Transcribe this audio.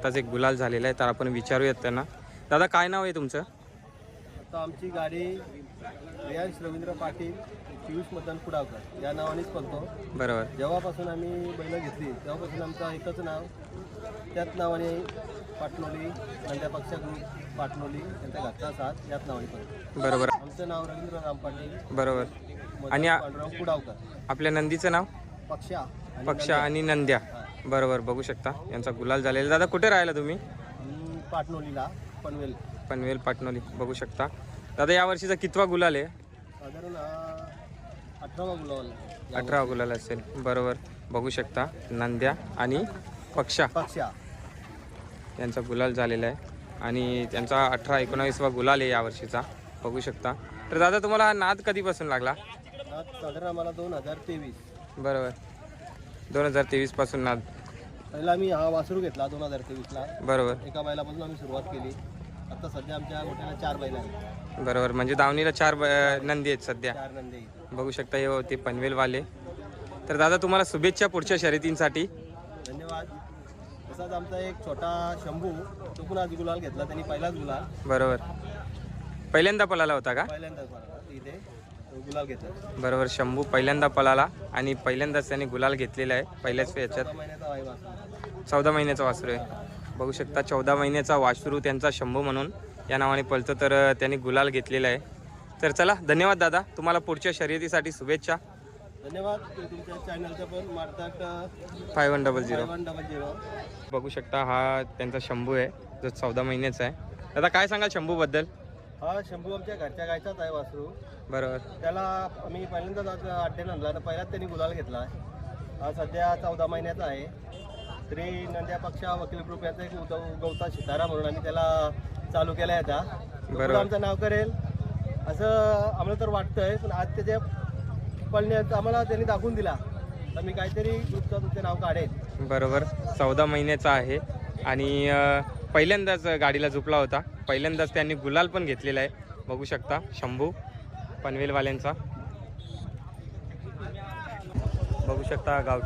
आताच एक गुलाल झालेला आहे, तर आपण विचारूयात त्यांना. दादा काय नाव आहे तुमचं? आता आमची गाडी रियांश रवींद्र पाटील पियुष मदन कुडावकर या नावानेच पळतो. बरोबर. जेव्हापासून आम्ही बैल घेतली तेव्हापासून आमचं एकच नाव, त्याच नावाने पाटणोली नंद्या पक्षा ग्रुप पाटणोली त्यांच्या घरचा साथ याच नावाने पळतो. बरोबर. आमचं नाव रवींद्र राम पाटील. बरोबर. मदन आणि पांडुरंग कुडावकर. आपल्या नंदीचं नाव? पक्षा पक्षा आणि नंद्या. बरोबर. बघू शकता यांचा गुलाल झालेला. दादा कुठे राहिला तुम्ही? पाटणोलीला पनवेल. पनवेल पाटणोली. बघू शकता दादा या वर्षीचा कितवा गुलाल आहे? साधारण 18वा गुलाल. 18 गुलाल असेल. बरोबर. बघू शकता नंद्या आणि पक्षा यांचा गुलाल झालेला आहे आणि त्यांचा 18-19वा गुलाल आहे यावर्षीचा. बघू शकता. तर दादा तुम्हाला हा नाद कधीपासून लागला? साधारण आम्हाला 2023. बरोबर. 2023 पासून नाद. पहिला मी हा वासरू घेतला 2023ला. बरोबर. एका बैलापासून आम्ही सुरुवात केली. आता सध्या आमच्या गोट्याला 4 बैल आहेत. बरोबर. म्हणजे दावणीला 4 नंदी आहेत सध्या. 4 नंदी. बघू शकता हे होते पनवेलवाले. तर दादा तुम्हाला शुभेच्छा पुढच्या शर्यतींसाठी. धन्यवाद. तसाच आमचा एक छोटा शंभू, तो पण आज गुलाल घेतला त्यांनी, पहिलाच गुलाल. बरोबर. पहिल्यांदा पळाला होता का? पहिल्यांदाच इथे तो गुलाल घेतला. बरोबर. शंभू पहिल्यांदा पळाला आणि पहिल्यांदाच त्यांनी गुलाल घेतलेला आहे पहिल्याच याच्यात. 14 महिन्याचा आहे वासरू. 14 महिन्याचा वासरू आहे. बघू शकता 14 महिन्याचा वासरू त्यांचा शंभू म्हणून या नावाने पळतो, तर त्यांनी गुलाल घेतलेला आहे. तर चला धन्यवाद दादा, तुम्हाला पुढच्या शर्यतीसाठी शुभेच्छा. धन्यवाद. तुमच्या चॅनलचं पण मारतात 5100. 5100. बघू शकता हा त्यांचा शंभू आहे जो 14 महिन्याचा आहे. दादा काय सांगाल शंभूबद्दल? हा शंभू आमच्या घरच्या गायचाच आहे वासरू. बरोबर. त्याला आम्ही पहिल्यांदाच अड्डे आणला तर पहिल्याच त्यांनी गुलाल घेतला. हा सध्या 14 महिन्याचा आहे. श्री नंद्या पक्षा वकील ग्रुप याचा एक गवता सितारा म्हणून आम्ही त्याला चालू केला आहे. आता बरोबर. आमचं नाव करेल असं आम्हाला तर वाटतंय, पण आज त्याच्या पळण्यात आम्हाला त्यांनी दाखवून दिला तर मी काहीतरी ग्रुपचं तुमचं नाव काढेल. बरोबर. 14 महिन्याचा आहे आणि पहिल्यांदाच गाडीला झुपला होता. पहिल्यांदाच त्यांनी गुलाल पण घेतलेला आहे. बघू शकता शंभू पनवेलवाल्यांचा. बघू शकता गावठी